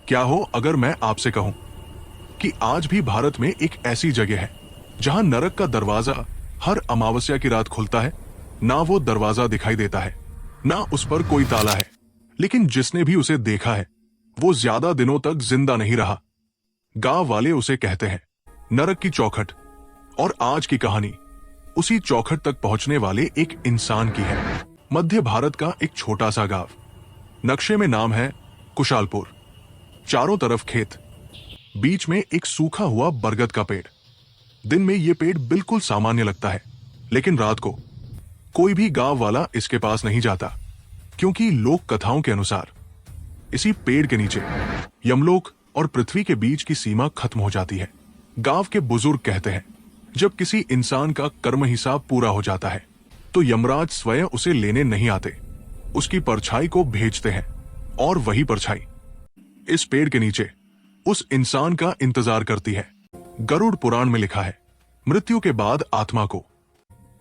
क्या हो अगर मैं आपसे कहूं कि आज भी भारत में एक ऐसी जगह है जहां नरक का दरवाजा हर अमावस्या की रात खुलता है। ना वो दरवाजा दिखाई देता है, ना उस पर कोई ताला है, लेकिन जिसने भी उसे देखा है वो ज्यादा दिनों तक जिंदा नहीं रहा। गांव वाले उसे कहते हैं नरक की चौखट। और आज की कहानी उसी चौखट तक पहुंचने वाले एक इंसान की है। मध्य भारत का एक छोटा सा गांव, नक्शे में नाम है कुशालपुर। चारों तरफ खेत, बीच में एक सूखा हुआ बरगद का पेड़। दिन में ये पेड़ बिल्कुल सामान्य लगता है, लेकिन रात को कोई भी गांव वाला इसके पास नहीं जाता, क्योंकि लोक कथाओं के अनुसार इसी पेड़ के नीचे यमलोक और पृथ्वी के बीच की सीमा खत्म हो जाती है। गांव के बुजुर्ग कहते हैं जब किसी इंसान का कर्म हिसाब पूरा हो जाता है तो यमराज स्वयं उसे लेने नहीं आते, उसकी परछाई को भेजते हैं, और वही परछाई इस पेड़ के नीचे उस इंसान का इंतजार करती है। गरुड़ पुराण में लिखा है मृत्यु के बाद आत्मा को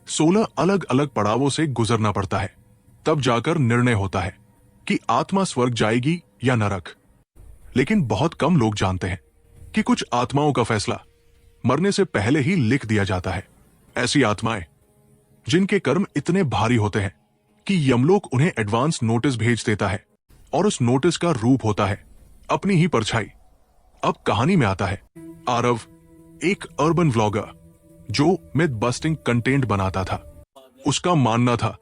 16 अलग अलग पड़ावों से गुजरना पड़ता है, तब जाकर निर्णय होता है कि आत्मा स्वर्ग जाएगी या नरक। लेकिन बहुत कम लोग जानते हैं कि कुछ आत्माओं का फैसला मरने से पहले ही लिख दिया जाता है। ऐसी आत्माएं जिनके कर्म इतने भारी होते हैं कि यमलोक उन्हें एडवांस नोटिस भेज देता है, और उस नोटिस का रूप होता है अपनी ही परछाई। अब कहानी में आता है आरव, एक अर्बन व्लॉगर जो मिथ बस्टिंग कंटेंट बनाता था। उसका मानना था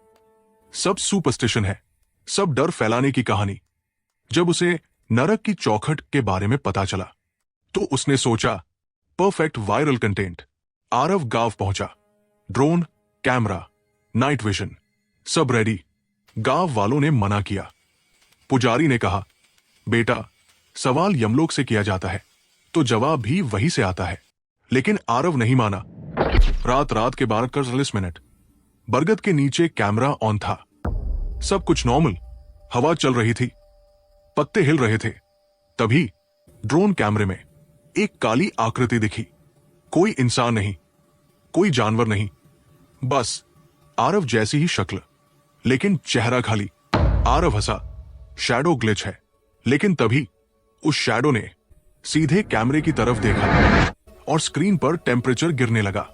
सब सुपरस्टिशन है, सब डर फैलाने की कहानी। जब उसे नरक की चौखट के बारे में पता चला तो उसने सोचा परफेक्ट वायरल कंटेंट। आरव गांव पहुंचा, ड्रोन, कैमरा, नाइट विजन सब रेडी। गांव वालों ने मना किया। पुजारी ने कहा बेटा, सवाल यमलोक से किया जाता है तो जवाब भी वही से आता है। लेकिन आरव नहीं माना। रात के 12:40 बरगद के नीचे कैमरा ऑन था। सब कुछ नॉर्मल, हवा चल रही थी, पत्ते हिल रहे थे। तभी ड्रोन कैमरे में एक काली आकृति दिखी। कोई इंसान नहीं, कोई जानवर नहीं, बस आरव जैसी ही शक्ल, लेकिन चेहरा खाली। आरव हंसा, शैडो ग्लिच है। लेकिन तभी उस शैडो ने सीधे कैमरे की तरफ देखा और स्क्रीन पर टेम्परेचर गिरने लगा।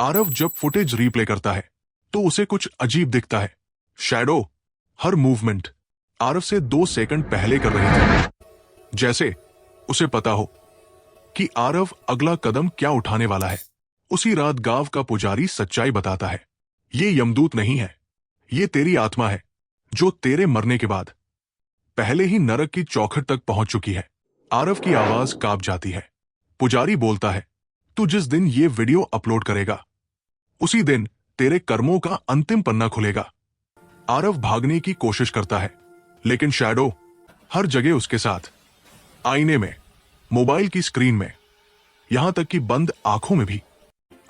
आरव जब फुटेज रीप्ले करता है तो उसे कुछ अजीब दिखता है। शैडो हर मूवमेंट आरव से 2 सेकंड पहले कर रही थी, जैसे उसे पता हो कि आरव अगला कदम क्या उठाने वाला है। उसी रात गांव का पुजारी सच्चाई बताता है, ये यमदूत नहीं है, ये तेरी आत्मा है जो तेरे मरने के बाद पहले ही नरक की चौखट तक पहुंच चुकी है। आरव की आवाज कांप जाती है। पुजारी बोलता है तू जिस दिन ये वीडियो अपलोड करेगा उसी दिन तेरे कर्मों का अंतिम पन्ना खुलेगा। आरव भागने की कोशिश करता है, लेकिन शैडो हर जगह उसके साथ, आईने में, मोबाइल की स्क्रीन में, यहां तक कि बंद आंखों में भी।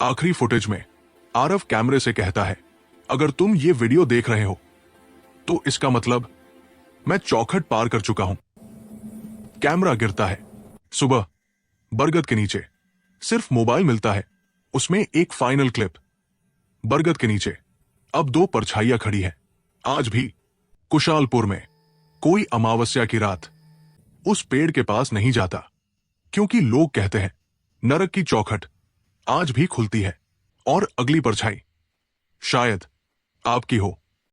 आखिरी फुटेज में आरव कैमरे से कहता है अगर तुम ये वीडियो देख रहे हो तो इसका मतलब मैं चौखट पार कर चुका हूं। कैमरा गिरता है। सुबह बरगद के नीचे सिर्फ मोबाइल मिलता है, उसमें एक फाइनल क्लिप। बरगद के नीचे अब 2 परछाइयां खड़ी हैं। आज भी कुशालपुर में कोई अमावस्या की रात उस पेड़ के पास नहीं जाता, क्योंकि लोग कहते हैं नरक की चौखट आज भी खुलती है और अगली परछाई शायद आपकी हो।